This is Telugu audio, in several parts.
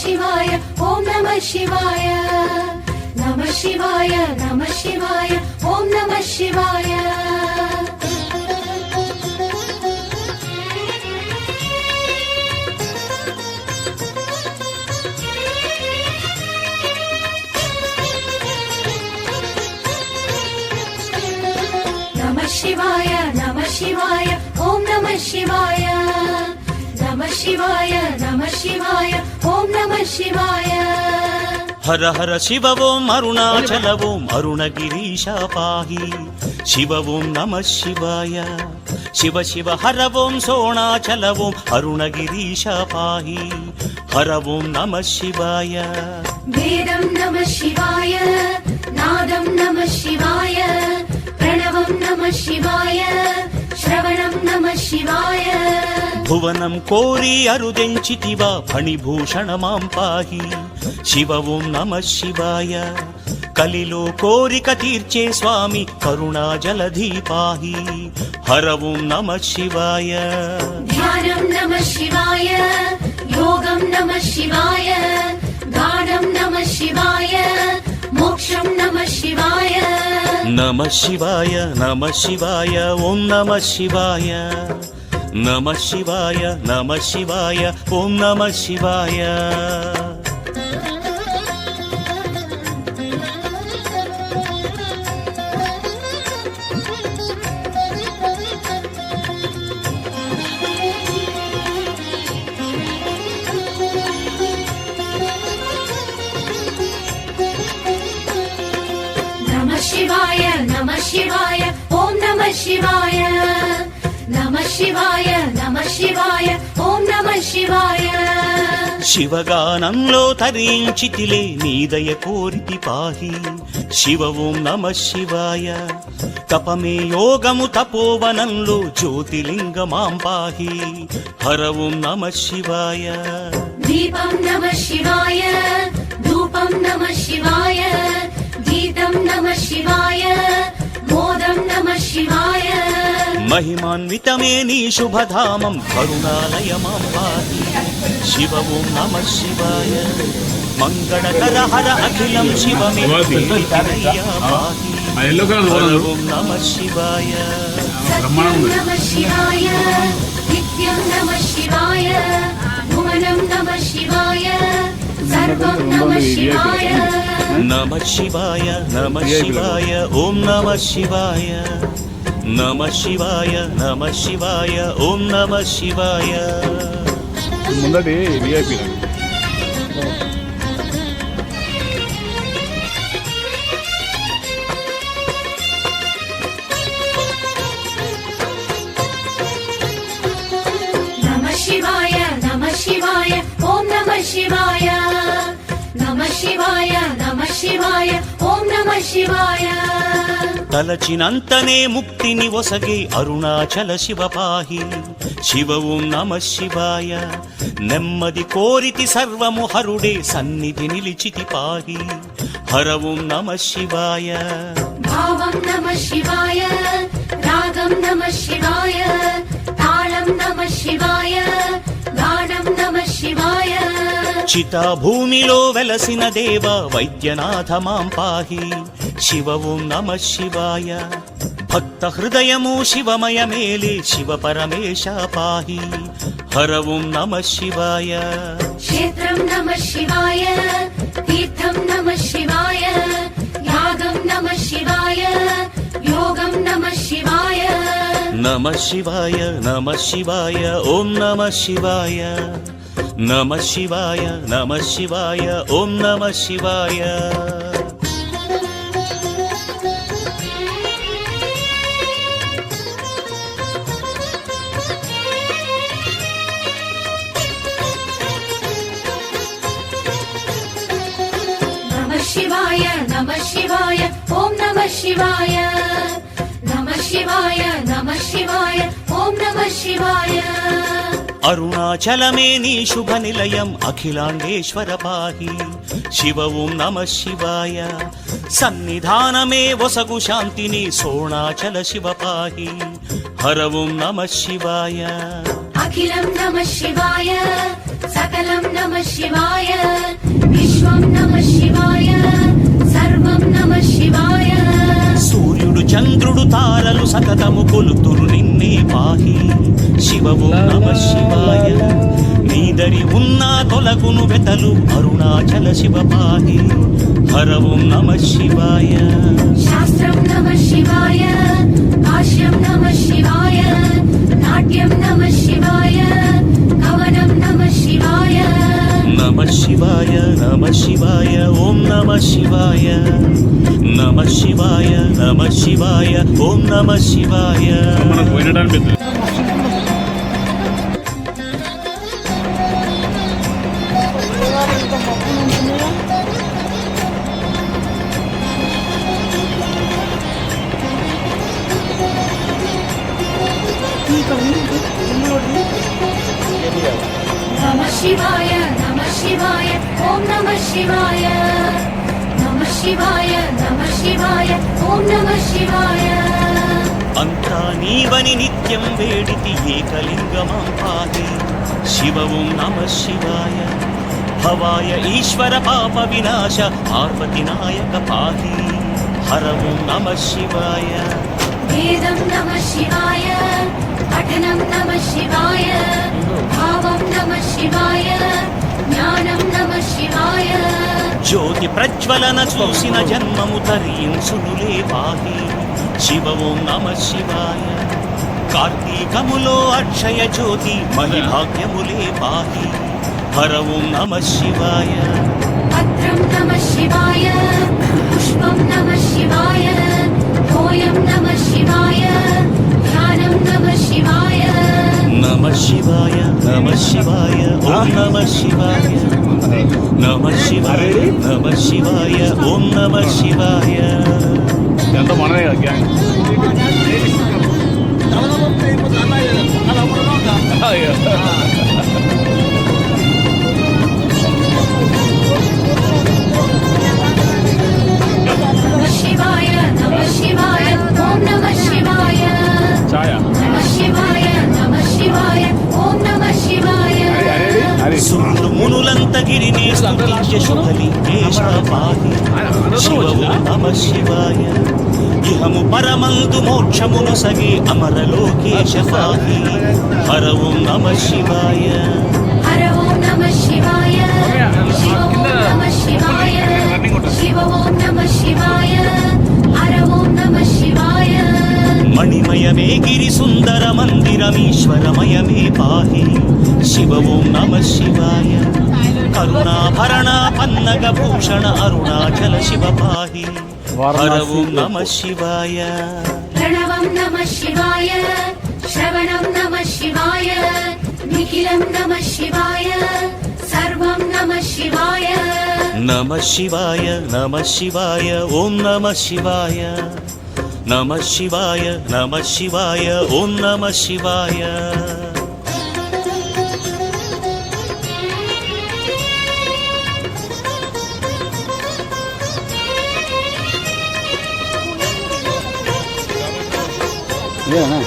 शिवाय ॐ नमः शिवाय नमः शिवाय नमः शिवाय ॐ नमः शिवाय नमः शिवाय नमः शिवाय ॐ नमः शिवाय नमः शिवाय नमः शिवाय ॐ नमः शिवाय हर हर शिव ओम अरुणाचल ओम अरुणगिरीश पाहि शिव ओम नमः शिवाय शिव शिव हर ओम सोणाचल ओम अरुणगिरीश पाहि हर ओम नमः शिवाय वेदं नमः शिवाय नादं नमः शिवाय प्रणवं नमः शिवाय श्रवणं नमः शिवाय भुवनं कोरि अरुदೆಂಚಿತಿವ फणिभूषण मां पाहि शिव ओम नमः शिवाय कलिलो कोरिक तीर्चे स्वामी करुणा जलधि पाहि हर ओम नमः शिवाय ध्यानं नमः शिवाय योगं नमः शिवाय गानं नमः शिवाय मोक्षं नमः शिवाय नमः शिवाय नमः शिवाय ओम नमः शिवाय नमः शिवाय नमः शिवाय ओम नमः शिवाय नमः शिवाय नमः शिवाय ॐ नमः शिवाय नमः शिवाय नमः शिवाय ॐ नमः शिवाय శివగానంలో తరించితిలే నీదయ కోరితి పాహి శివ ఓం నమః శివాయ తపమే యోగము తపోవనంలో జ్యోతిలింగమాం పాహి హర ఓం నమః శివాయ दीपं नमः शिवाय धूपं नमः शिवाय गीतं नमः शिवाय मोदं नमः शिवाय महिमान्वितमे नी शुभधामं करुणालयमां पाहि शिव ओम नमः शिवाय मंगलकर हर अखिलं शिवमे प्रीतिरय्या पाहि हर ओम नमः शिवाय सत्यं नमः शिवाय नित्यं नमः शिवाय भुवनं नमः शिवाय सर्वं नमः शिवाय नमः शिवाय नमः शिवाय ओम नमः शिवाय नमः शिवाय नमः शिवाय ओम नमः शिवाय ముందటి విఐపి नमः शिवाय नमः शिवाय ॐ नमः शिवाय नमः शिवाय नमः शिवाय ॐ नमः शिवाय తలచినంతనే ముక్తిని ఒసగే అరుణాచల శివ పాహి శివ ఓం నమః శివాయ నెమ్మది కోరితి సర్వము హరుడే సన్నిధి నిలిచితి పాహి హర ఓం నమః శివాయ भावं नमः शिवाय रागं नमः शिवाय ताళं नमः शिवाय गानं नमः शिवाय చితా భూమిలో వెలసిన దేవ వైద్యనాథ మాం పాహి శివ ఓం నమః శివాయ భక్త హృదయము శివమయ మేలే శివ పరమేశ పాహి హర ఓం నమః శివాయ क्षेत्रं नमः शिवाय तीर्थं नमः शिवाय यागं नमः शिवाय योगं नमः शिवाय नमः शिवाय नमः शिवाय ओम नमः शिवाय नमः शिवाय नमः शिवाय ओम नमः शिवाय नमः शिवाय नमः शिवाय ॐ नमः शिवाय नमः शिवाय नमः शिवाय ॐ नमः शिवाय అరుణాచలమే నీ శుభ నిలయం అఖిలాండేశ్వర పాహి శివ ఓం నమః శివాయ సన్నిధానమే వసగు శాంతిని సోణాచల శివ పాహి హర ఓం నమః శివాయ अखिलं नमः शिवाय सकलं नमः शिवाय विश्वं नमः शिवाय सर्वं नमः शिवाय సూర్యుడు చంద్రుడు తారలు సతతము కొలుతురు నిన్నే పాహి శివ ఓం నమ శివాయ నీదరి ఉన్నా తొలగును వెతలు అరుణాచల శివ పాహి హర ఓం నమ శివాయ शास्त्रं नमः शिवाय भाष्यं नमः शिवाय नाट्यं नमः शिवाय कवनं नमः शिवाय నమ శివాయ నమ శివాయ ఓం నమ శివాయ నమ శివాయ నమ శివాయ ఓం నమ శివాయ మనం పోయినడానికి పెద్ద नमः शिवाय ॐ नमः शिवाय नमः शिवाय ॐ नमः शिवाय అంతా నీవని నిత్యం వేడితి ఏకలింగమం పాహి శివ ఓం నమ శివాయ భవాయ ఈశ్వర పాప వినాశ పార్వతి నాయక పాహి హర ఓం నమ శివాయ वेदं नमः शिवाय पठनं नमः शिवाय भावं नमः शिवाय ज्ञानं नमः शिवाय జ్యోతి ప్రజ్వలన చూసిన జన్మము తరించునులే పాహి శివ ఓం నమ శివాయ కార్తీకములో అక్షయ జ్యోతి మహిభాగ్యములే పాహి హర ఓం నమ శివాయ पत्रं नमः शिवाय पुष्पं नमः शिवाय तोयं नमः शिवाय ध्यानं नमः शिवाय నమ శివాయ నమ శివాయ ఓం నమ శివాయ నమ శివాయ నమ శివాయ ఓం నమ శివాయ ఎంత మనమే కదా గ్యాంగ్ नमः शिवाय ॐ नमः शिवाय ఛాయా नमः शिवाय ॐ नमः शिवाय అరే సురుడు మునులంత గిరిని స్తుతించే శుభలింగేశ పాహి శివ ఓం నమ శివాయ ఇహము పరమందు మోక్షమును సగే అమరలోకేశ పాహి హర ఓం నమ శివాయ हर ॐ नमः शिवाय शिव ॐ नमः शिवाय शिव ॐ नमः शिवाय हर ॐ नमः शिवाय మణిమయమే గిరి సుందర మందిరమీశ్వరమయమే పాహి శివ ఓం నమ శివాయ కరుణాభరణ పన్నగ భూషణ అరుణాచల శివ పాహి హర ఓం నమ శివాయ प्रणवं नमः शिवाय श्रवणं नमः शिवाय निखिलं नमः शिवाय सर्वं नमः शिवाय నమ శివాయ నమ శివాయ ఓం నమ శివాయ నమ శివాయ నమ శివాయ ఓం నమ శివాయ ఇదేనా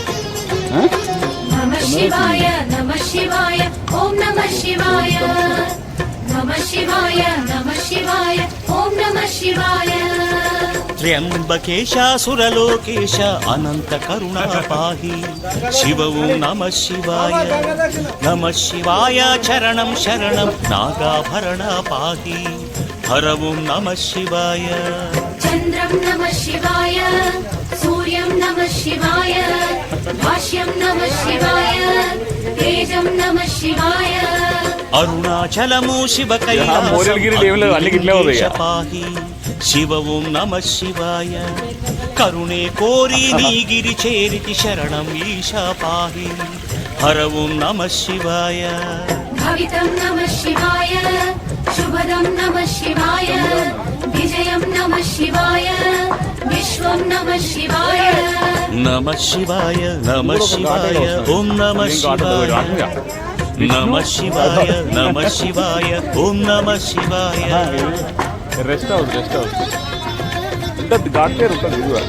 नमः शिवाय ॐ नमः शिवाय नमः शिवाय ॐ नमः शिवाय త్ర్యంబకేశాసురలోకేశ అనంత కరుణా పాహి శివ ఓం నమ శివాయ నమ శివాయ చరణం శరణం నాగాభరణ పాహి హర ఓం నమ శివాయ चन्द्रं नमः शिवाय सूर्यं नमः शिवाय भाष्यं नमः शिवाय तेजं नमः शिवाय అరుణాచలము శివ మోరేలగిరి లేవులు అన్ని గిట్లే ఉన్నాయి. పాహి శివ ఓం నమ శివాయ కరుణే కోరి నీగిరి చేరితి శరణం ఈశా పాహి హర ఓం నమ శివాయ भवितं नमः शिवाय शुभदं नमः शिवाय विजयं नमः शिवाय विश्वं नमः शिवाय నమ శివాయ నమ శివాయ ఓం నమ శివాయ నమ శివాయ నమ శివాయ ఓం నమ శివాయ రెస్ట్ హౌస్ ఉంటుంది ఘాట్ పేరు ఉంటుంది ఇది కూడా.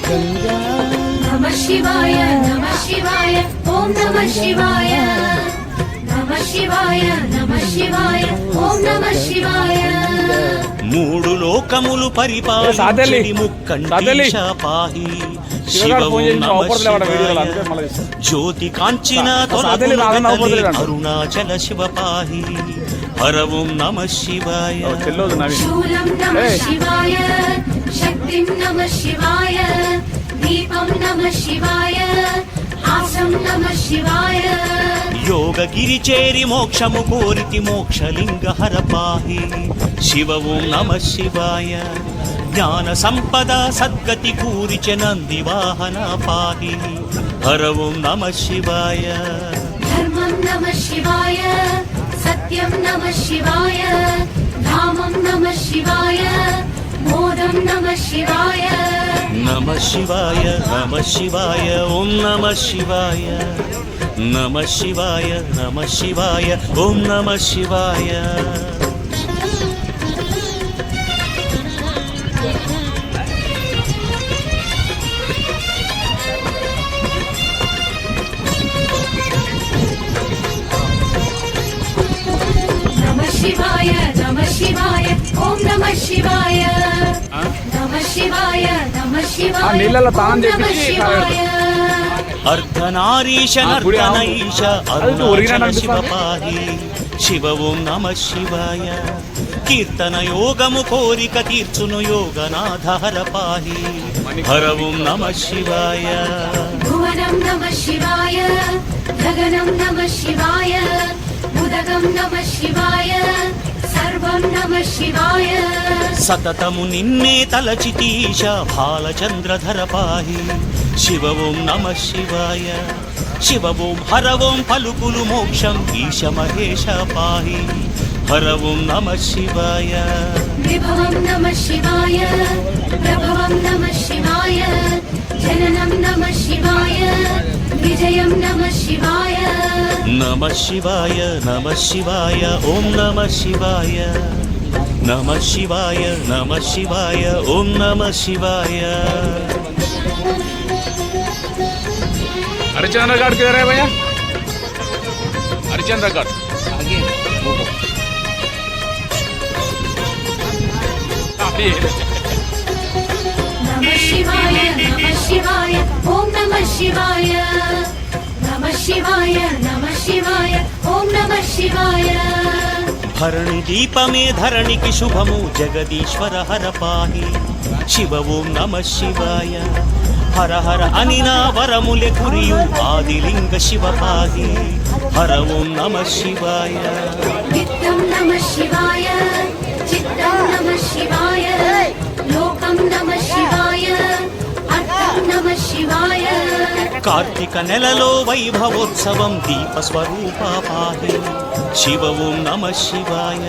नमः शिवाय नमः शिवाय ॐ नमः शिवाय नमः शिवाय नमः शिवाय ॐ नमः शिवाय మూడు లోకములు పరిపాలించడి ముక్కంటీశ పాహి శివము నమ శివాయ జ్యోతి కాంచిన తొలగునగలే అరుణాచల శివ పాహి హరవం నమ శివాయ शूलं नमः शिवाय शक्तिं नमः शिवाय दीपं नमः शिवाय हासं नमः शिवाय యోగగిరి చేరి మోక్షము కోరితి మోక్షలింగ హర పాహి శివ ఓం నమ శివాయ జ్ఞాన సంపద సద్గతి కూరిచ నంది వాహన పాహి హర ఓం నమ శివాయ धर्मं नमः शिवाय सत्यं नमः शिवाय धामं नमः शिवाय मोदं नमः शिवाय నమ శివాయ నమ శివాయ ఓం నమ శివాయ నమ శివాయ నమ శివాయ ఓం నమ శివాయ नमः शिवाय नमः शिवाय ॐ नमः शिवाय नमः शिवाय नमः शिवाय నీళ్ళలో ॐ తానం नमः చేపించి शिवाय అర్ధనారీశ నర్తనైష అరుణాచల శివ పాహి శివ ఓం నమ శివాయ కీర్తన యోగము కోరిక తీర్చును యోగనాథ హర పాహి హర ఓం నమ శివాయ भुवनं नमः शिवाय गगनं नमः शिवाय उदगं नमः शिवाय सर्वं नमः शिवाय సతతము నిన్నే తలచితీశ బాలచంద్రధర పాహి శివ ఓం నమ శివాయ శివ ఓం హర ఓం పలుకులు మోక్షం ఈశ మహేశ పాహి హర ఓం నమ శివాయ विभवं नमः शिवाय प्रभवं नमः शिवाय जननं नमः शिवाय विजयं नमः शिवाय నమ శివాయ నమ శివాయ ఓం నమ శివాయ నమ శివాయ నమ శివాయ ఓం నమ శివాయ हरिचंद्र घाट किधर है भैया? हरिचंद्र घाट नमः शिवाय ॐ नमः शिवाय नमः शिवाय नमः शिवाय ॐ नमः शिवाय భరణి దీపమే ధరణికి శుభము జగదీశ్వర హర పాహి శివ ఓం నమ శివాయ హర హర అని నా వరములె కురియు ఆదిలింగ శివ పాహి హర ఓం నమ శివాయ नित्यं नमः शिवाय चित्तं नमः शिवाय लोकं नमः शिवाय अर्थं नमः शिवाय కార్తీక నెలలో వైభవోత్సవం దీప స్వరూప పాహి శివ ఓం నమ శివాయ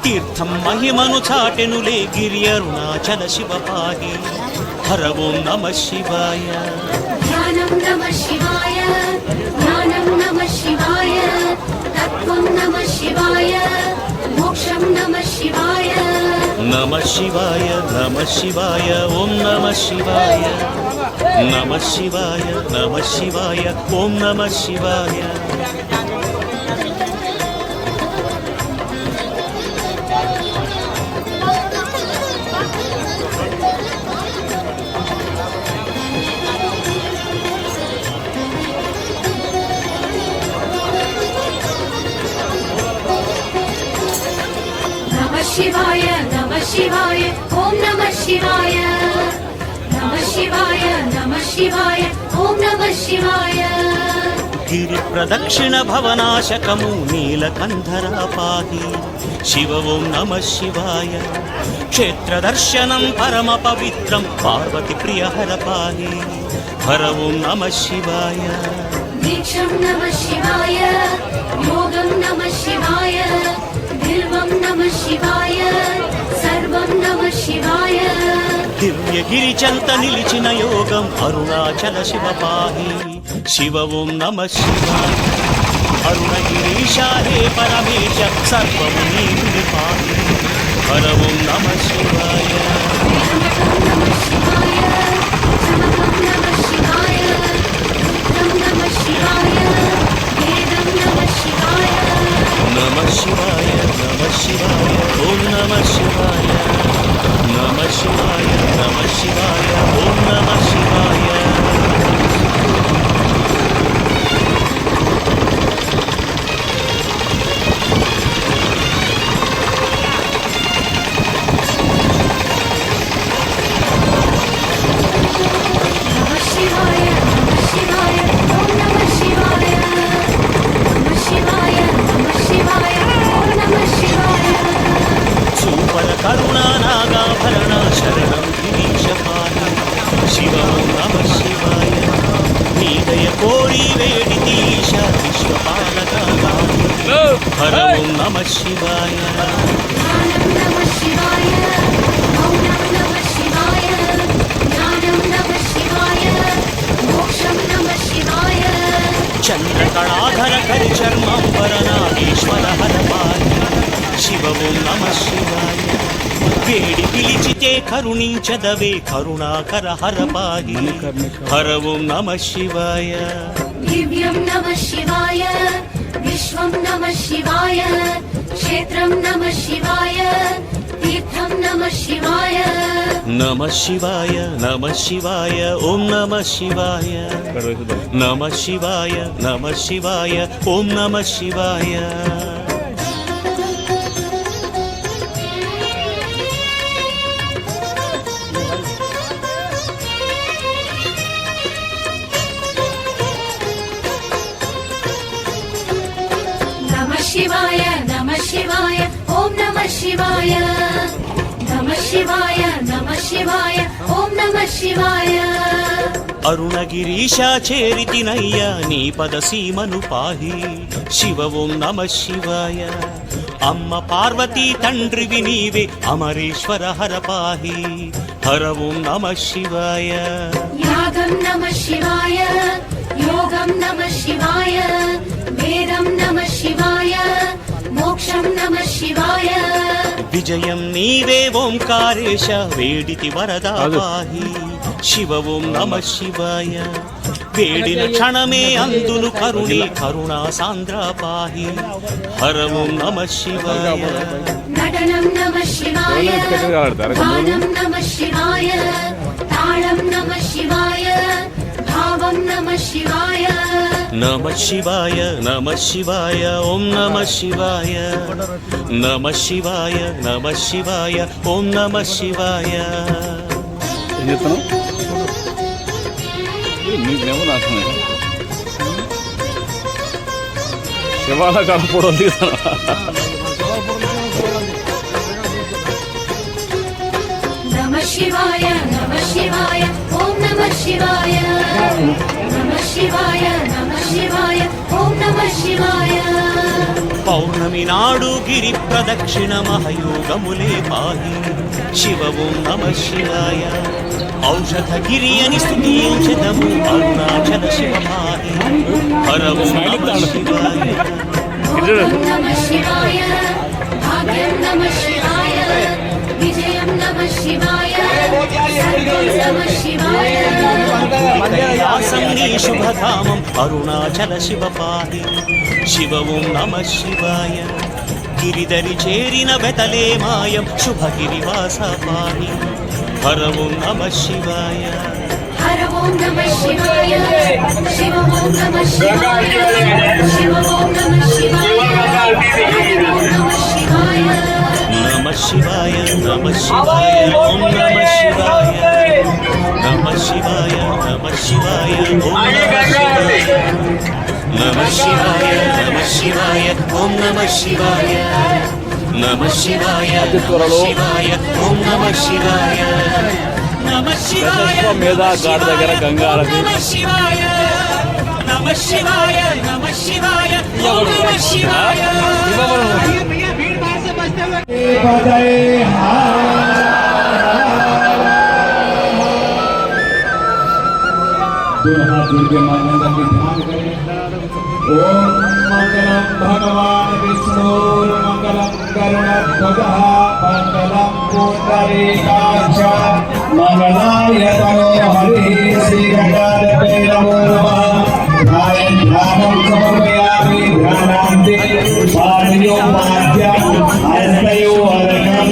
తీర్థం మహిమను చాటెనులే గిరి అరుణాచల శివ పాహి హర ఓం నమ శివాయ ध्यानं नमः शिवाय ज्ञानं नमः शिवाय तत्त्वं नमः शिवाय मोक्षं नमः शिवाय నమ శివాయ నమ శివాయ ఓం నమ శివాయ నమ శివాయ నమ శివాయ ఓం నమ శివాయ नमः शिवाय ॐ नमः शिवाय नमः शिवाय नमः शिवाय ॐ नमः शिवाय గిరి ప్రదక్షిణ భవనాశకము నీలకంధర పాహి శివ ఓం నమ శివాయ క్షేత్ర దర్శనం పరమ పవిత్రం పార్వతి ప్రియ హర పాహి హర ఓం నమ శివాయ दीक्षं नमः शिवाय योगं नमः शिवाय बिल्वं नमः शिवाय सर्वं नमः शिवाय దివ్యగిరి చెంత నిలిచిన యోగం అరుణాచల శివ పాహి శివ ఓం నమ శివాయ అరుణగిరీశ హే పరమేశ సర్వము నీవే పాహి హర ఓం నమ శివాయ नमः शिवाय శివాయ ఓం నమః శివాయ నమః శివాయ ఓం నమః శివాయ నమః శివాయ ఓం నమః శివాయ సూపర కరుణా నాగాభరణ శరణం గిరీశ పాహి శివ ఓం నమః శివాయ నీ దయ కోరి వేడితి ఈశ విశ్వపాలక హర ఓం నమః శివాయ జ్ఞానం నమః శివాయ మౌనం నమః శివాయ జ్ఞానం నమః శివాయ మోక్షం నమః శివాయ చంద్రకళాధర కరి చర్మంబరనాగేశ్వర హర పాహి శివ ఓం నమః శివాయ వేడి పిలిచితే కరుణించదవే కరుణాకర హర పాహి హర ఓం నమః శివాయ దివ్యం నమః శివాయ విశ్వం నమః శివాయ క్షేత్రం నమః శివాయ తీర్థం నమః శివాయ నమః శివాయ నమః శివాయ ఓం నమః శివాయ నమః శివాయ నమః శివాయ ఓం నమః శివాయ నమః శివాయ ఓం నమః శివాయ నమః శివాయ ఓం నమః శివాయ అరుణగిరీశ చేరితినయ్య నీ పద సీమను పాహి శివ ఓం నమః శివాయ అమ్మ పార్వతీ తండ్రివి నీవే అమరేశ్వర హర పాహి హర ఓం నమః శివాయ యాగం నమః శివాయ యోగం నమః శివాయ వేదం నమః శివాయ మోక్షం నమః శివాయ విజయం నీవే ఓంకారేశ వేడితి వరదా పాహి శివ ఓం నమః శివాయ వేడిన క్షణమే అందును కరుణి కరుణా సాంద్ర పాహి హర ఓం నమః శివాయ నటనం నమః శివాయ గానం నమః శివాయ తాళం నమః శివాయ భావం నమః శివాయ నమః శివాయ నమః శివాయ ఓం నమః శివాయ నమః శివాయ నమః శివాయ ఓం నమః శివాయ ఏం చెప్తాను నీకు నాశనం శివాల కడపడం తీస్తాను నమః శివాయ ఓం నమః శివాయ నమః శివాయ ఓం నమః శివాయ పౌర్ణమి నాడు గిరి ప్రదక్షిణ మహయోగములే పాహి శివ ఓం నమః శివాయ ఔషధ గిరి అని స్తుతించదము అరుణాచల శివ పాహి హర ఓం నమః శివాయ ఓం నమః శివాయ భాగ్యం నమః శివాయ విజయం నమః శివాయ సర్వం నమః శివాయ కైలాసం నీ శుభధామం అరుణాచల శివ పాహి శివ ఓం నమః శివాయ గిరిధరి చేరిన బెతలే మాయం శుభగిరివాస పాహి హర ఓం నమః శివాయ హర ఓం నమః శివాయ శివ ఓం నమః శివాయ శివ ఓం నమః శివాయ హర ఓం నమః శివాయ నమః శివాయ నమః శివాయ ఓం నమః శివాయ నమః శివాయ నమః శివాయ ఓం నమః శివాయ నమః శివాయ నమః శివాయ ఓం నమః శివాయ నమః శివాయ నమః శివాయ ఓం నమః శివాయ నమః శివాయ మీద గాడి దగ్గర గంగా ఆరతి నమః శివాయ నమః శివాయ నమః శివాయ ఓం నమః శివాయ दोनों हाथ जोड़ के मान्यता की ध्यान करें। ओम मंगलम भगवान विष्णु मंगलम गरुड़ध्वजः मंगलम पुंडरीकाक्ष मंगलाय तनो हरिः श्रीगणाधिपते नमो नमः। ध्यानं समर्पयामि ध्यानान्ते पाणियो पाद्यं हस्तयो अर्घ्यं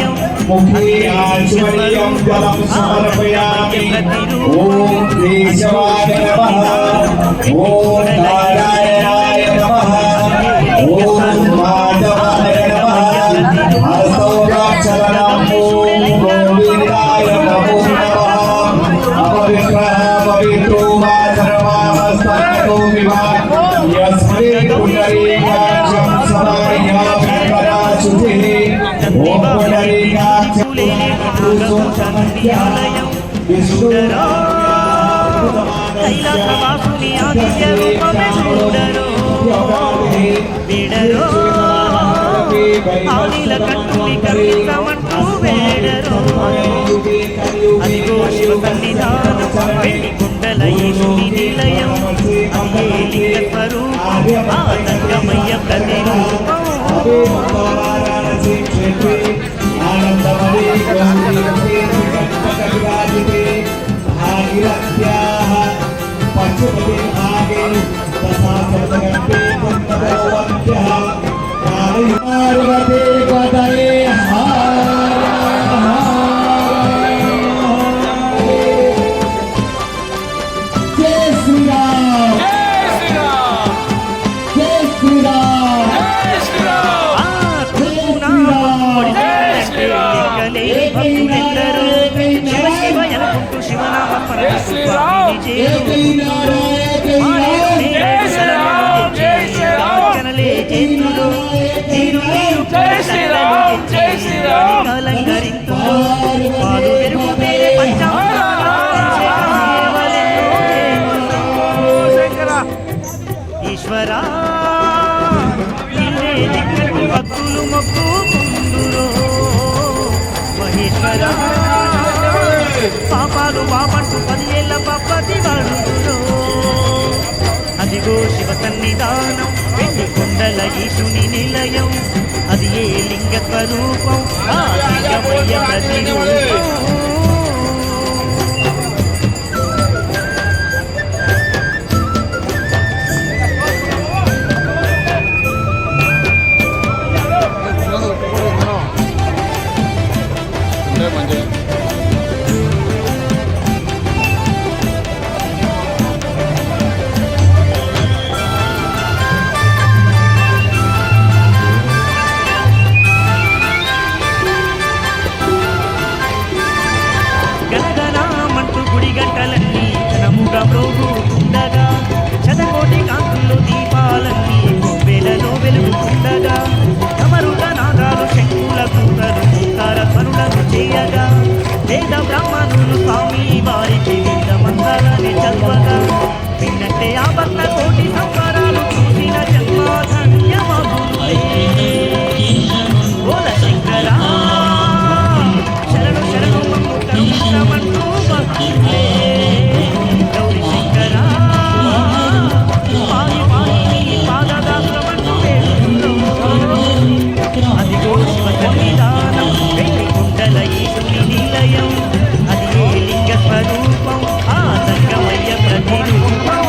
मुखे आचमनीयं जलं समर्पयामि ॐ केशवाय नमः ॐ नारायणाय नमः ॐ माधवाय नमः हस्तौराचरणं ॐ गोविन्दाय नमो नमः अपवित्रः पवित्रो वा सर्वावस्थातो विभाग यस्मै पुण्डरीकाक्षं समायामि पराशुचिः ॐ पुण्डरीकाक्षं కైలాసవాసుని ఆదిత్య రూపమే చూడరో విడరో ఆలీల కట్టుని కర్మించమంటూ వేడరో అదిగో శివ సన్నిధానం వెండి కుండల ఈశుని నిలయం అదే లింగ స్వరూపం ఆ సంగమయ్య ప్రతిరూపం ఈశ్వరా భక్తులు మొక్కుకుందురో మహేశ్వరా పాపాలు పాపంటూ 10 ఏళ్ల పప్పతి వాడుదురో అదిగో శివ సన్నిధానం వెండి కుండల ఈశుని నిలయం అది ఏ లింగ స్వరూపం ఆ లింగమయ్య ప్రతిరూపం శతకోటి కాంతుల్లో దీపాలన్నీ వేలలో వెలుగుతుండగా కమరుగా నాదాలు శంకుల కూతలు ఓంకార ధ్వనులను చేయగా వేద బ్రాహ్మణులు స్వామి వారికి వేద మంత్రాలని చదవగా విన్నట్టే ఆ భక్త కోటి సంవరాలు చూసిన జన్మధన్యమగులే ఓల శంకరా శరణు శరణు మమ్ము కరుణించమంటూ భక్తులే అదిగో శివ సన్నిధానం వెండి కుండల ఈశుని నిలయం అది ఏ లింగ స్వరూపం ఆ సంగమయ్య ప్రతిరూపం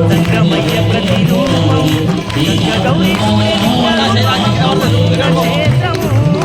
సంగమయ్య ప్రతిరూపం గౌరీ క్షేత్రము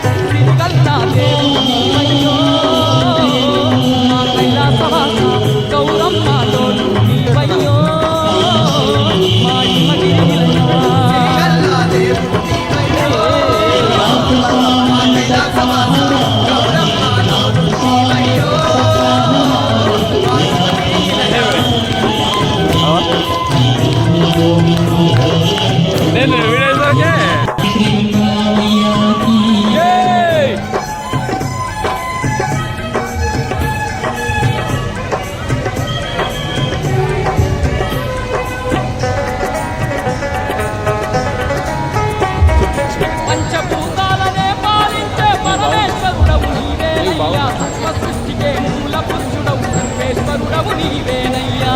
సిరిగల్లా దేవుడు నీవయ్యో మా కైలాసవాస గౌరమ్మ తోడు నీవయ్యో మా హిమగిరి నిలయమా. నేను వీడియో పంచభూతాలనే పాలించే పరమేశ్వరుడవు నీవేనయ్యా. సర్వ సృష్టికే మూల పురుషుడవు సర్వేశ్వరుడవు నీవేనయ్యా.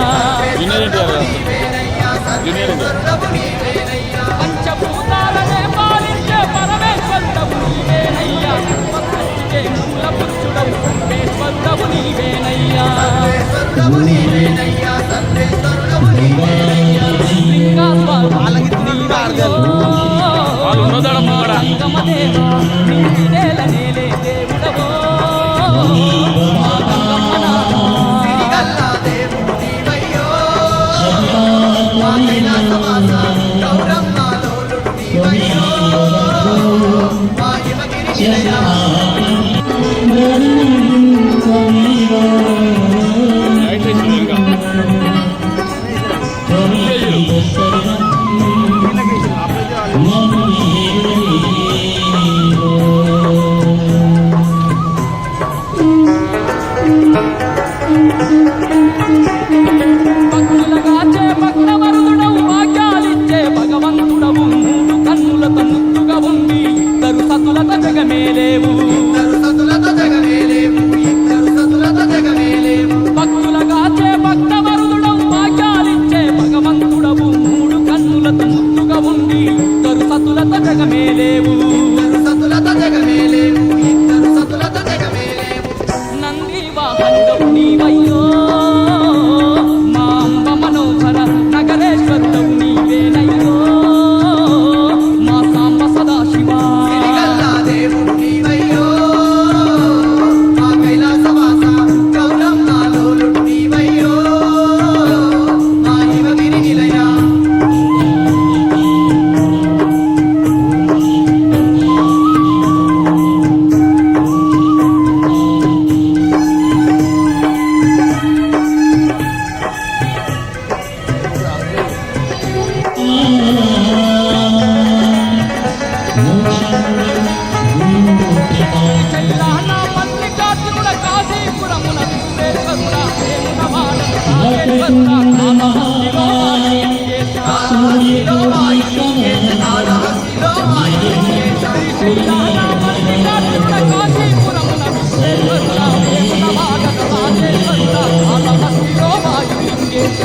పంచభూతాలనే పాలించే పరమేశ్వరుడవు నీవేనయ్యా. సర్వ సృష్టికే మూల పురుషుడవు సర్వేశ్వరుడవు నీవేనయ్యా. వాళ్ళు ఉన్నదాడ ముంగడ భక్తులగాచే భక్తవరుడవు భాగ్యాలిచ్చే భగవంతుడవు మూడు కన్నులతో ముద్దుగా ఉండి ఇద్దరు సతులత జగమేలేవు. భక్తులగాచే భక్తవరుడవు భాగ్యాలిచ్చే భగవంతుడవు మూడు కన్నులతో ముద్దుగా ఉండి ఇద్దరు సతులత జగమేలేవు. నంది వాహనుడవు నీవయ్యో మా అంబ మనోహర నగరేశ్వరుడవు నీవేనయ్యో మా సాంబ సదాశివా. చైలాన మల్లికార్జునుడ కాశీపురమున విశ్వేశ్వరుడ వేమున వాడ రాజేశ్వరుడ నామహస్తిలో చైలాన మల్లికార్జునుడ కాశీపురమున విశ్వేశ్వరుడ వేమున వాడ రాజేశ్వరుడ నామహస్తిలో వాయులింగేశ.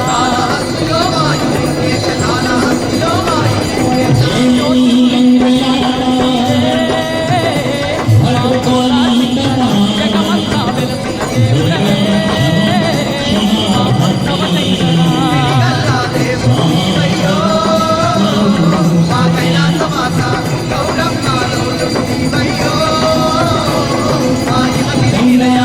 జగమంతా వెలసిన దేవుడవే మా భక్తవశంకరా. శివాయ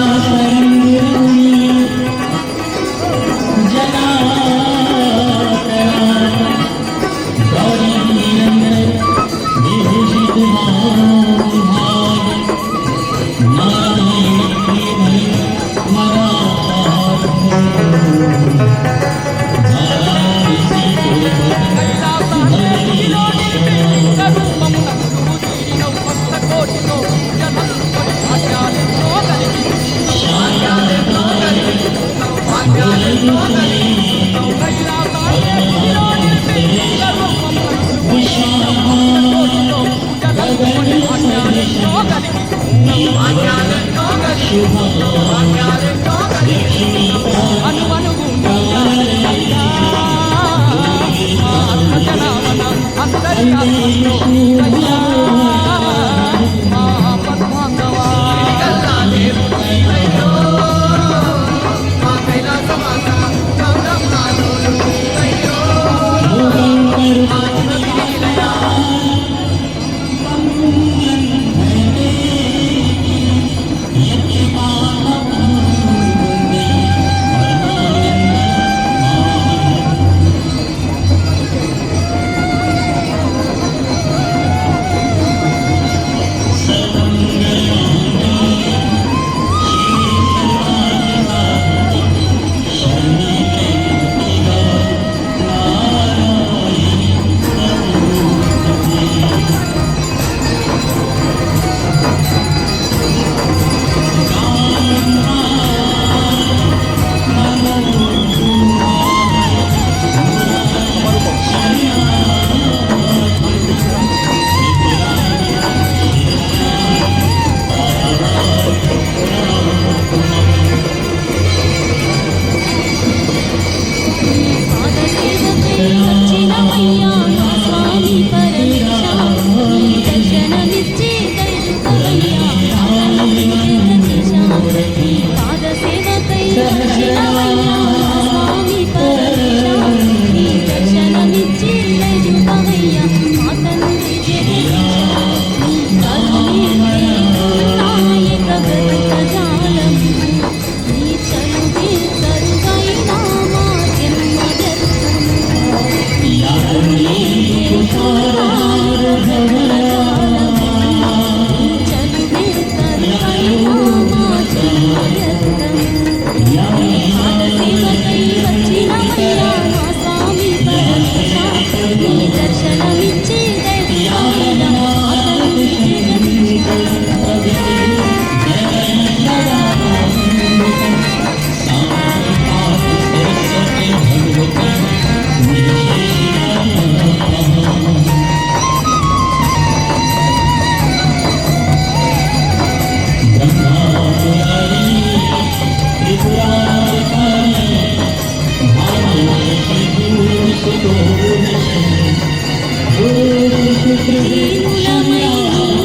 దీనులమై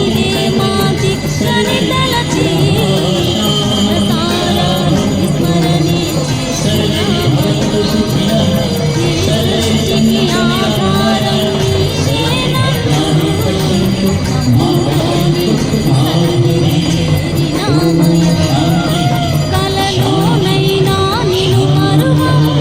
నీవే మా దిక్కని తలచి సారాన్ని స్మరణించి ఈ సృష్టికి ఆధారం కలలోనైనా నిను మరువము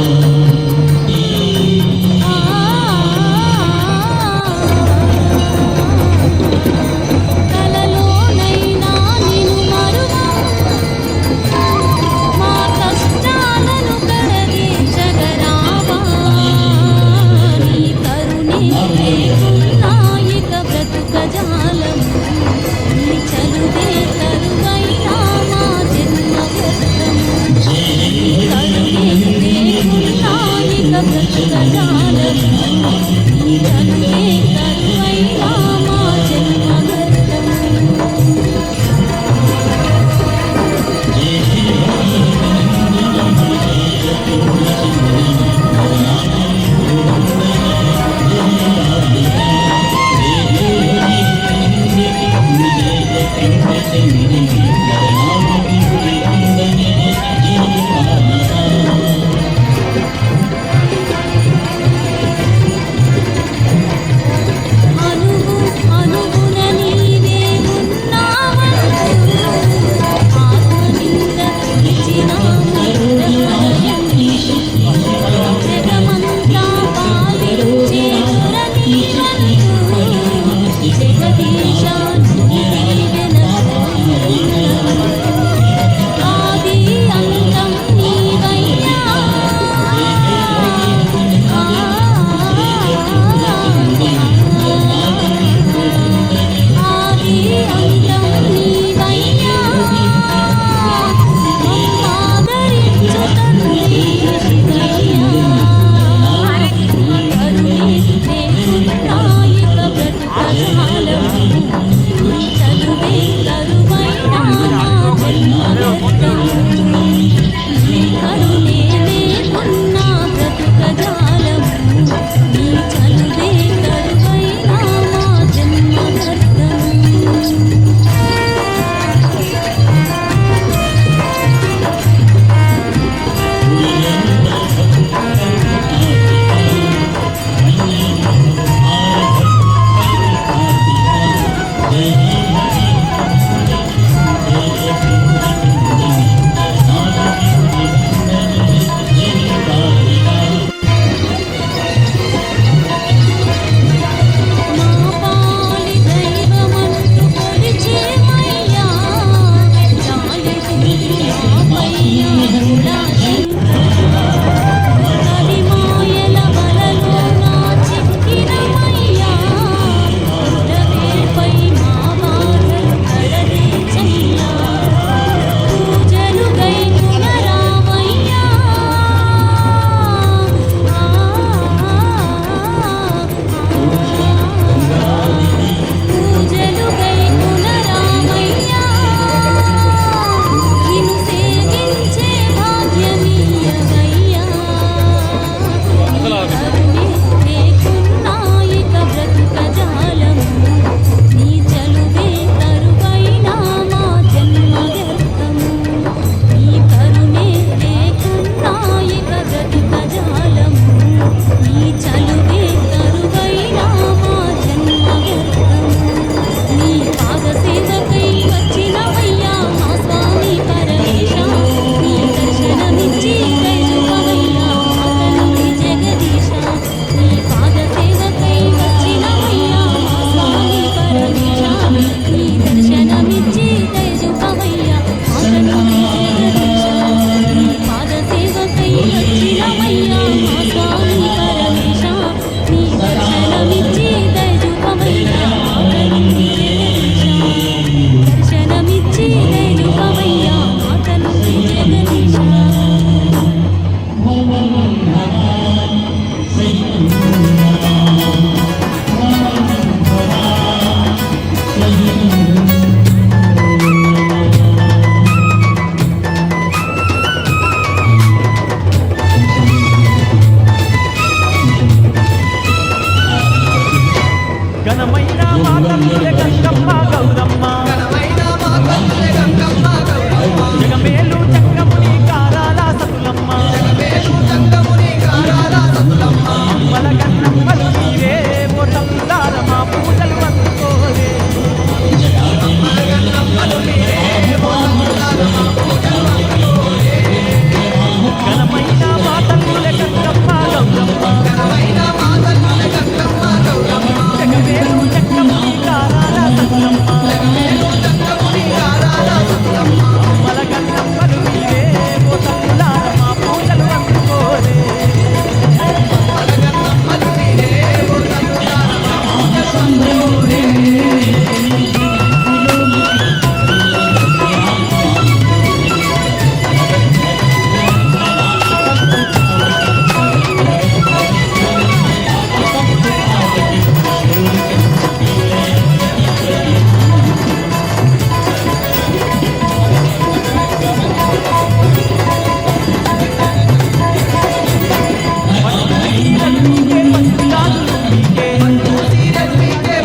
ఘనమైన మా తల్లులే గంగమ్మ గౌరమ్మ జగమేలు చక్రముని కారాల సతులమ్మ అమ్మల గన్నమ్మలు నీవే పొట్టందార మా పూజలు అందుకోరే ఘనమైన మా తల్లులే గంగమ్మ గౌరమ్మ జగమేలు చక్రముని కారాల సతులమ్మ అమ్మల గన్నమ్మలు నీవే పొట్టందార మా పూజలు అందుకోరే నీకే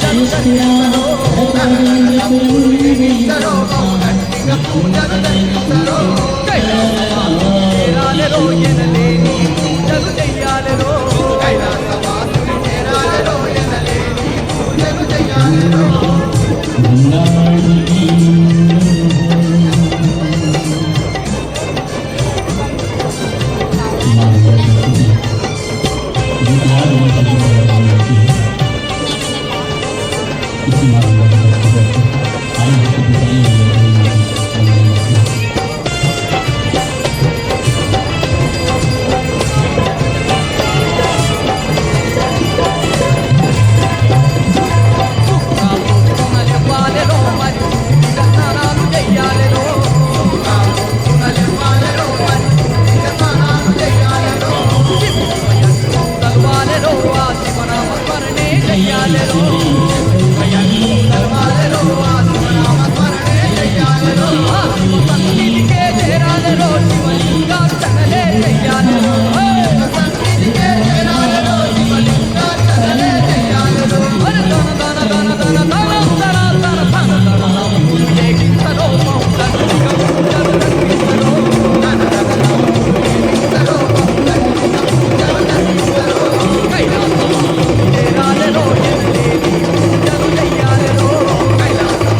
దండిలో దండిగా పూజలు దండిలో కైలాసవాసుని చేరాలెరో ఎనలేని పూజలు చెయ్యాలెరో పునలివ్వాలెరో మరి స్నానాలు చెయ్యాలెరో తలవాలెరో ఆ శివనామ స్మరణే చెయ్యాలెరో ఆ శివ సన్నిధికే చేరాలెరో శివలింగా చకలే చెయ్యాలెరో కైలాసవాసుని చేరాలెరో ఎనలేని పూజలు చెయ్యాలెరో కైలాసవాసుని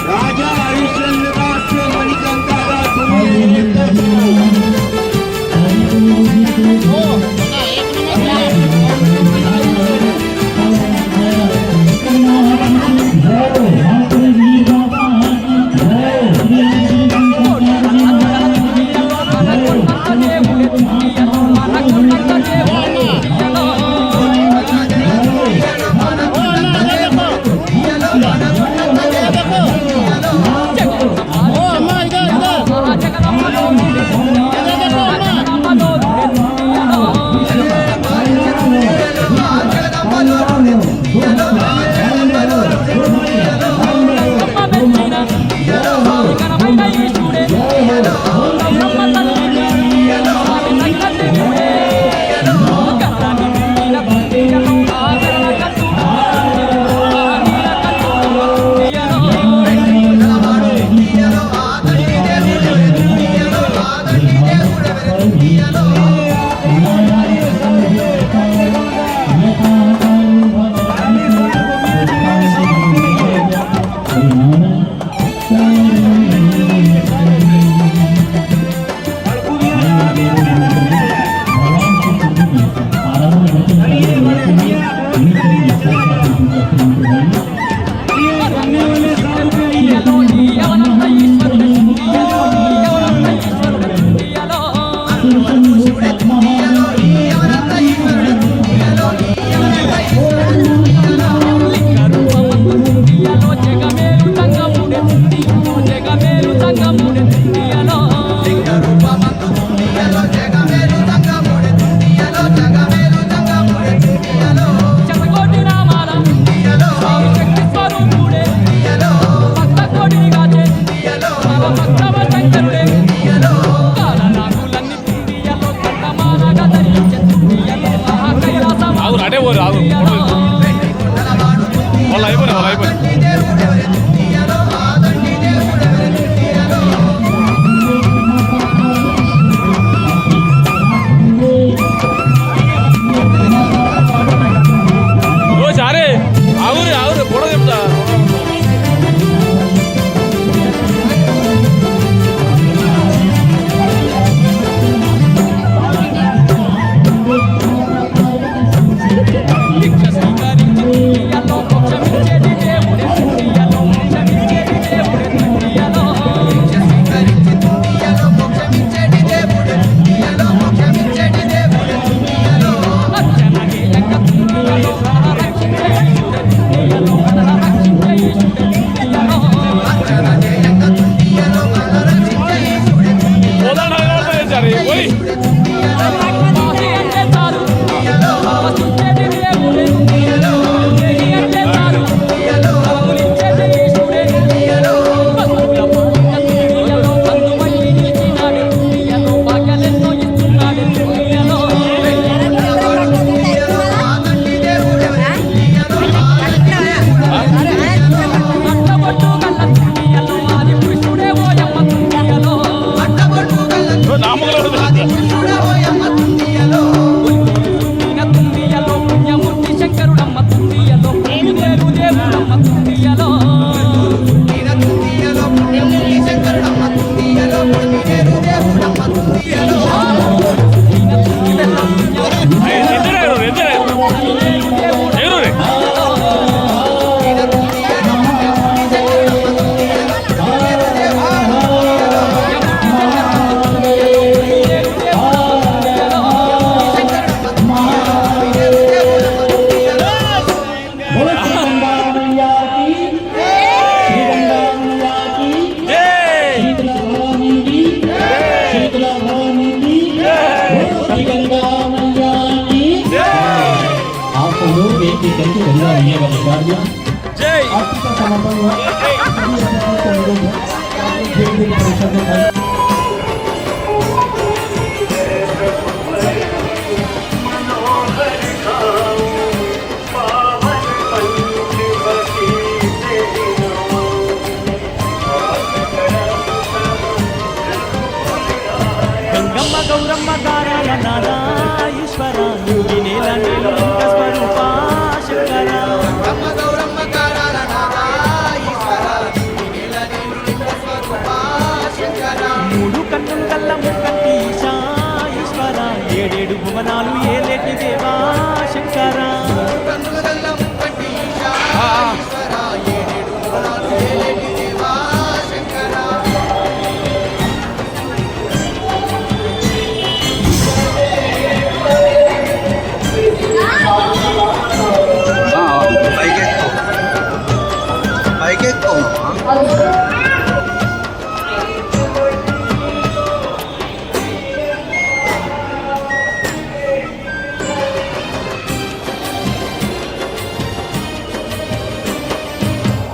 राजा हरिश्चंद्र मणिकंका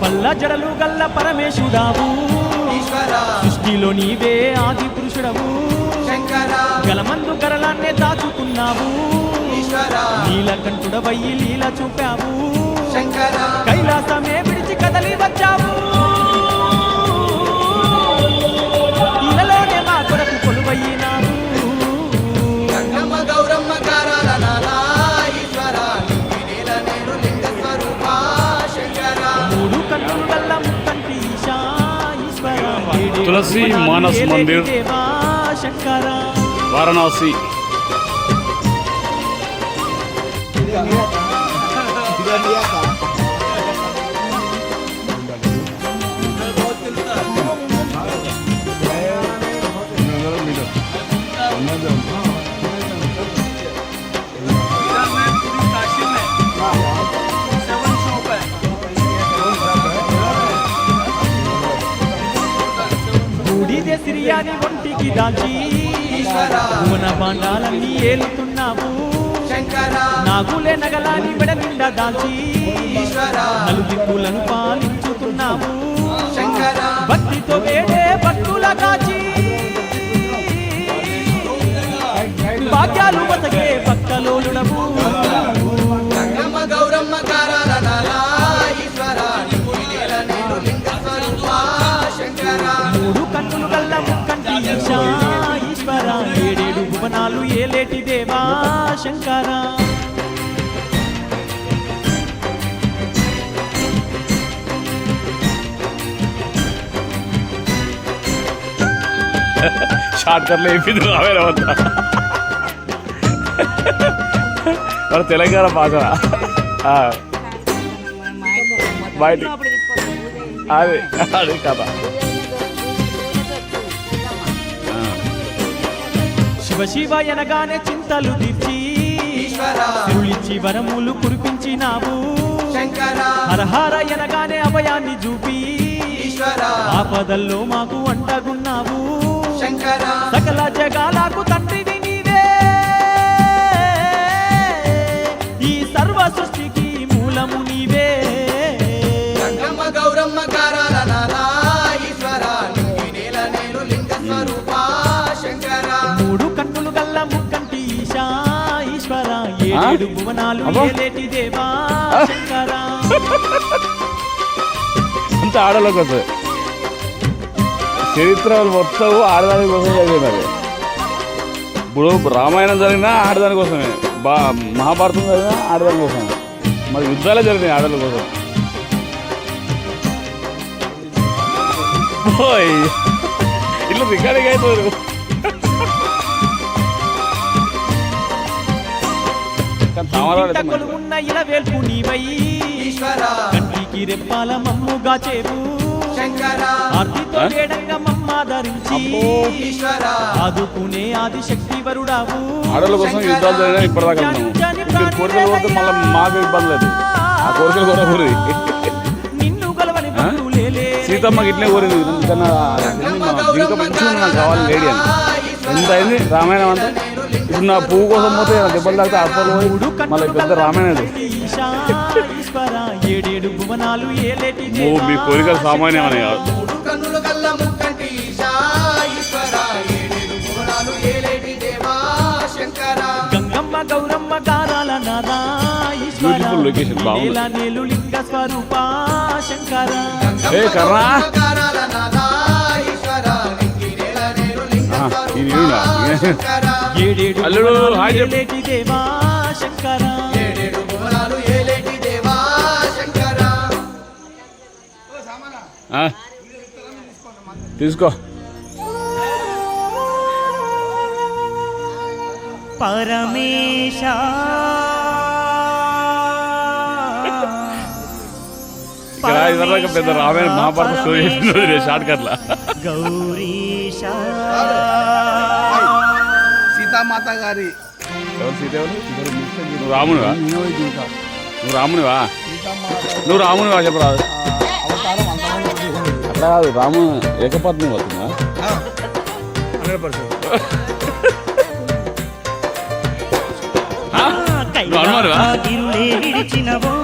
పల్ల జడలు గల్ల పరమేశుడావు సృష్టిలో నీవే ఆది పురుషుడవు గలమందు గరలాన్నే దాచుకున్నావు నీలకంఠుడవయ్యి లీల చూపావు కైలాసమే విడిచి కదలి వచ్చావు ఇలలోనే మా కొరకు కొలువయ్యినావు మూడు కన్నులు గల్ల ముక్కంటి ఈశా ఈశ్వర తులసి మానస్ మందిర్ దేవా శంకర వారణాసి. బూడిదే సిరియాని ఒంటికి దాల్చి భువన బాండాలన్నీ ఏలుతున్నావు నాగులే నగలాని మెడ నిండా దాల్చి నలుదిక్కులను పాలించుతున్నావు భక్తితో వేడే భక్తుల కాచి భాగ్యాలు బతకే భక్తలోలుడవు మూడు కన్నులు గల్ల ముక్కంటి ఈశా ఈశ్వర ఏడేడు భువనాలు ఏలేటి దేవా శంకర షార్ట్ కట్లో అయిపోయింది రావేలా వద్దా మన తెలంగాణ భాష బయట అదే అదే కథ. శివ శివ ఎనగానే చింతలు తీర్చి సిరులిచ్చి వరములు కురిపించినావు హరహర ఎనగానే అభయాన్ని చూపి ఆపదల్లో మాకు అంటగున్నావు సకల జగాలకు తండ్రివి నీవే ఈ సర్వ సృష్టికి మూలము నీవే మూడు కన్నులు గల్ల ముక్కంటి ఈశా ఈశ్వర ఏడేడు భువనాలు ఏలేటి దేవా శంకర అంత ఆడలోకి వస్తుంది. చరిత్రలు మొత్తం ఆడదాని కోసం చదివినారు. ఇప్పుడు రామాయణం జరిగినా ఆడదాని కోసమే, మహాభారతం జరిగినా ఆడదాని కోసమే, మరి యుద్ధాలే జరిగినాయి ఆడల కోసం. ఇట్లా రికార్డింగ్ అవుతారు. ఉన్న ఇలా వేల్పు నీవై కంటికి రెప్పాల మమ్ముగా చేవు ఆర్తితో వేడంగా మమ్మాదరించి ఆదుకునే ఆది శక్తి వరుడావు. ఆడల కోసం యుద్ధాలు జరిగినా ఇప్పటిదాకా ఉన్నాము. కోరికలు కోరితే మళ్ళీ మాకు ఇబ్బంది లేదు. ఆ కోరికలు కోరకూడదు. నిన్ను గలవని సీతమ్మకి ఇట్లే కోరింది. ఇంకా మంచిగా నాకు కావాలి లేడీ అని. ఎంత అయింది రామాయణం అంతా. ఇప్పుడు నా పువ్వు కోసం పోతే దెబ్బలు తాగితే అప్పలు మళ్ళీ పెద్ద రామాయణం. మీ కోరికలు సామాన్యమని కాదు. గంగమ్మ గౌరమ్మ గారాల నాదా బ్యూటిఫుల్ లొకేషన్, బాగుంది. లింగ స్వరూప శంకర ఏ కర్రా అల్లుడు హాయ్ చెప్పు. దేవా శంకర తీసుకో. పరమేశ ఇక్కడ ఇదివరకు పెద్ద రామాయణ మహాభారత స్టోరీ చెప్తున్నది షార్ట్ కట్లా. గౌరీశ సీతామాత గారి ఎవరు సీత ఎవరు? నువ్వు రామునివా? నువ్వు రామునివా? నువ్వు రామునివా చెప్పరాదు. అవతారం అంత అట్లా కాదు రాము ఏకపత్ని వస్తుందా 100%. కైలాసగిరులే విడిచినవో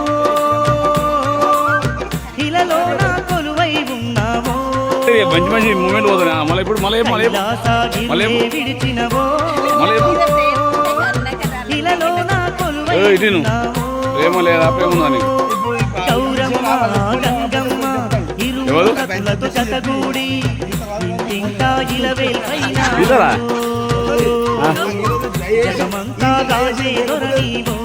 ఇలలో నా కొలువై ఉన్నావో మంచి మంచి మూమెంట్ పోతున్నా మళ్ళీ ఇప్పుడు మళ్ళీ కైలాసగిరులే విడిచినవో ఇలలో నా కొలువై ఉన్నావో ప్రేమ లేదా ప్రేమ ఉందా నీకు గౌరమ్మ గంగమ్మ ఇరువులతో జతగూడి ఇంటింకా ఇలవేల్పైన ఇదరా జగమంతా దాచే దొరనీవో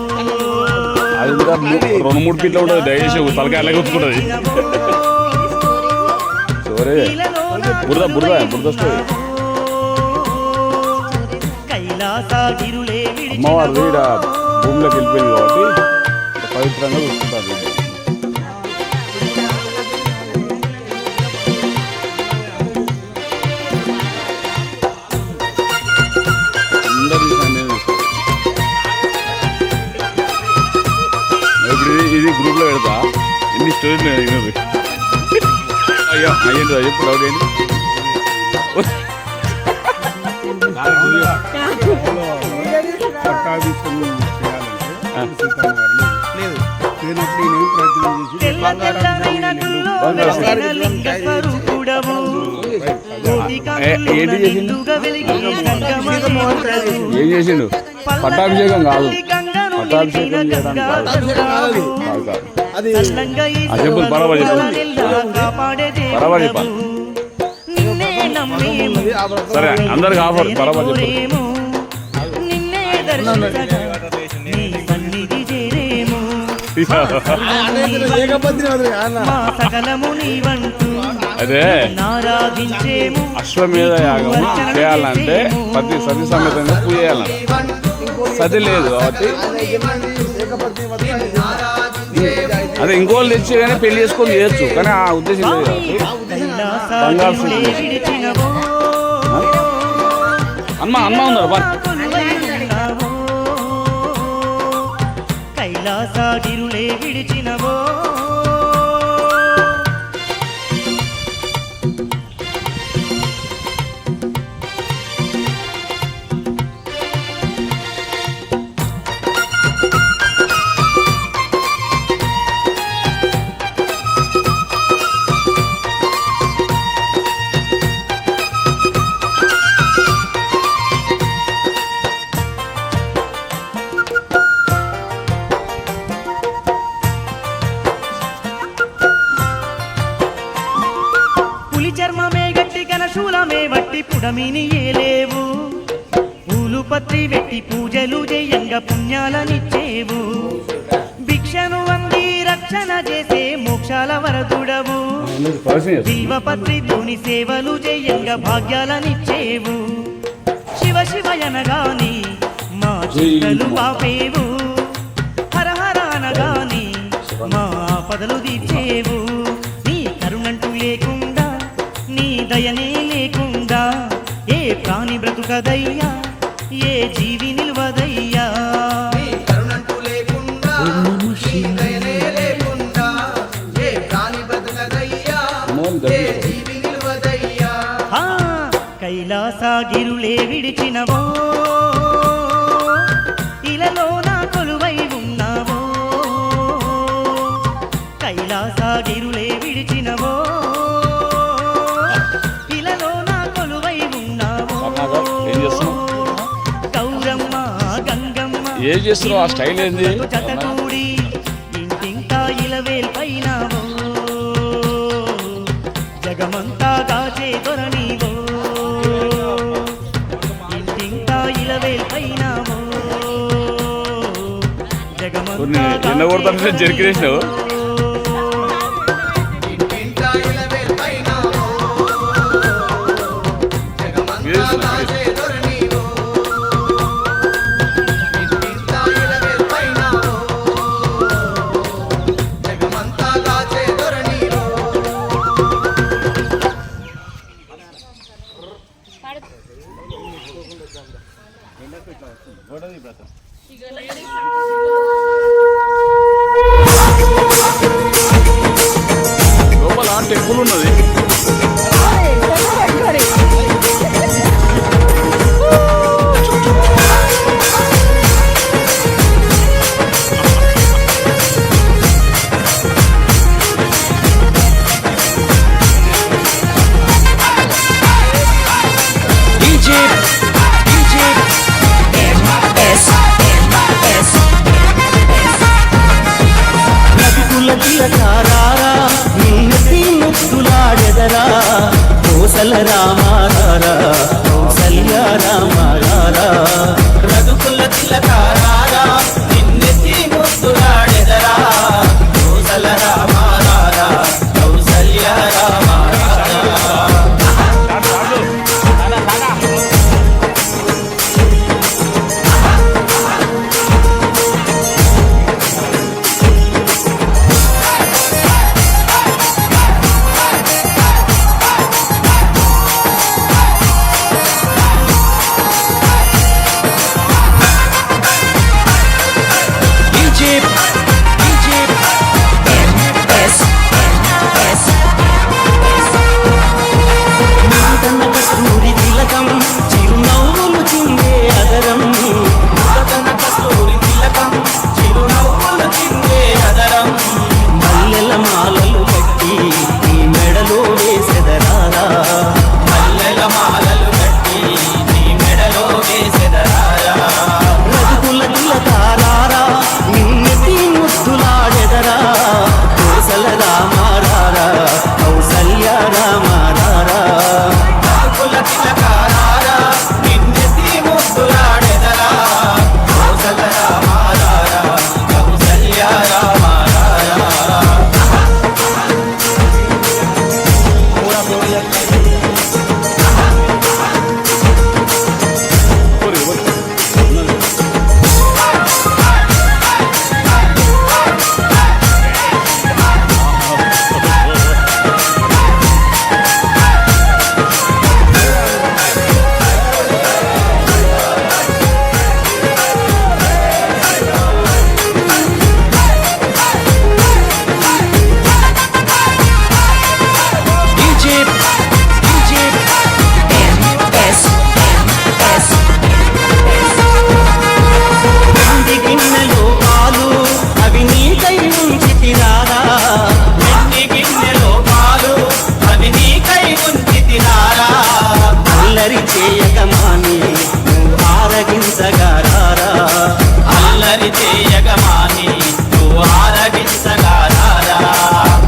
అది ఇంకా 2-3 ఫీట్లు ఉంటుంది దయచేసి తలకాయ అలాగే కూర్చుకుంటుంది సరే బురద బురద బురద స్టోరీ కైలాసగిరులే అమ్మవారు ఈడ భూమిలోకి వెళ్ళిపోయింది కాబట్టి పవిత్రంగా చూసుకుంటారు ఇప్పుడు ఇది గ్రూప్లో పెడతా ఎన్ని స్టోరీలు అయ్యో అయ్యింది చెప్పు డౌట్ ఏంటి ఏంటి చేసిండు ఏం చేసిండు పట్టాభిషేకం కాదు పట్టాభిషేకం చేయడానికి కాదు చెప్పు బరాబర్ చెప్పు బరాబర్ చెప్ప సరే అందరికి ఆఫర్ బరాబర్ చెప్పు అదే అశ్వమేధ యాగం చేయాలంటే ప్రతి సతి సమేతంగా పూజ చేయాలంట సతి లేదు కాబట్టి అదే ఇంకోళ్ళు తెచ్చి కానీ పెళ్లి చేసుకొని చేయొచ్చు కానీ ఆ ఉద్దేశం లేదు అమ్మ ఉన్నారు బా కైలాసగిరులే విడిచినవో చర్మమే గట్టి కనశూలమే వట్టి పుడమిని ఏలేవు పూలు పత్రి వెట్టి పూజలు చేయంగా పుణ్యాలనిచ్చేవు భిక్షను అంది రక్షణ చేసే మోక్షాల వరదుడవు జీవపత్రి ధుని సేవలు చేయంగా భాగ్యాలనిచ్చేవు శివ శివయనగాని మా చింతలు పాపేవు హర హర అనగాని మా ఆపదలు తీర్చేవు నీ కరుణంటూ లేకుండా నీ దయనే లేకుండా ఏ ప్రాణి బ్రతుకదయ్యా ఏ జీవి నిల్వదయ్యా కరుణంటూ లేకుండా నీ దయనే లేకుండా ఏ ప్రాణి బ్రతుకదయ్యా ఏ జీవి నిల్వదయ్యా కైలాసగిరులే విడిచినవో ఇలలో నా కొలువై ఉన్నావో కైలాసగిరులే విడిచినవో ఇలలో నా కొలువై ఉన్నావో గౌరమ్మ గంగమ్మ ఏం చేస్తున్నావు ఆ స్టైల్ ఏంది జతగూడి ఇంటింకా ఇలవేల్పైనావో జగమంతా దాచే దొరనీవో ఇంటింకా ఇలవేల్పైనావో జగమంతా ఎన్న కొడతా జరిగినేసినావు లోపల టెంపుల్ ఉన్నది రఘుకుల తిలకారారా నిన్నటి ముద్దులాడెదరా కోసల రామారారా కౌసల్య రామారారా రఘుకుల తిలకారారా నిన్నటి ముద్దులాడెదరా కోసల రామారారా కౌసల్య రామారారా కస్తూరి తిలకం చిరునవ్వులు చిందే అదరం కస్తూరి తిలకం చిరునవ్వులు చిందే అదరం మల్లెల మాలలు కట్టి నీ మెడలో వేసెదరారా మల్లెల మాలలు కట్టి నీ మెడలో వేసెదరారా రఘుకుల తిలకారారా నిన్నటి ముద్దులాడెదరా కోసల రామారారా కౌసల్య రామారారా రఘుకుల తిలకారారా నిన్నటి ముద్దులాడెదరా కోసల రామారారా కౌసల్య రామారారా వెండి గిన్నెలో పాలు అవి నీకై ఉంచితిరారా వెండి గిన్నెలో పాలు అవి నీకై ఉంచితిరారా అల్లరి చేయగమాని నువ్వు ఆరగించగారారా అల్లరి చేయగమాని నువ్వు ఆరగించగారారా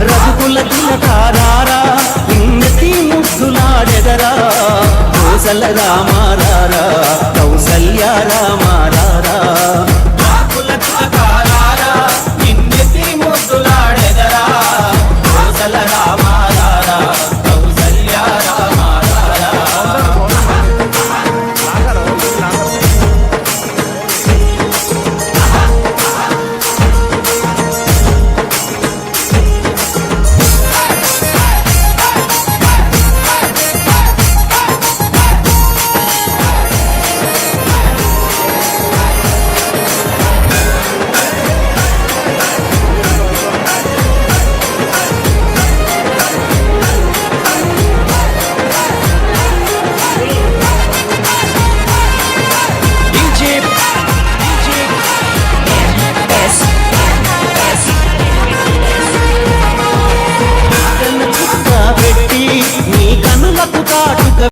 రఘుకుల తిలకారారా నిన్నటి ముద్దులాడెదరా కోసల రామారారా కౌసల్య రామారారా రఘుకుల తిలకారారా నిన్నటి ముద్దులాడెదరా కోసల రామారారా కౌసల్య రామారారా పెట్టి నీ కనులకు కాటుక